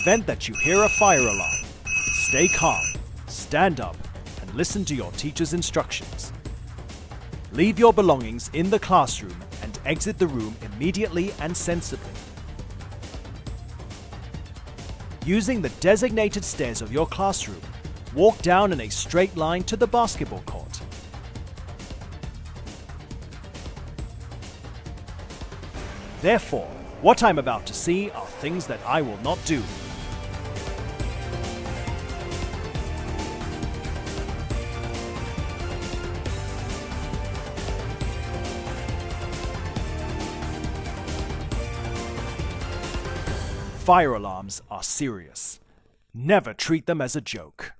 event that you hear a fire alarm, stay calm, stand up, and listen to your teacher's instructions. Leave your belongings in the classroom and exit the room immediately and sensibly. Using the designated stairs of your classroom, walk down in a straight line to the basketball court. Therefore, what I'm about to see are things that I will not do. Fire alarms are serious. Never treat them as a joke.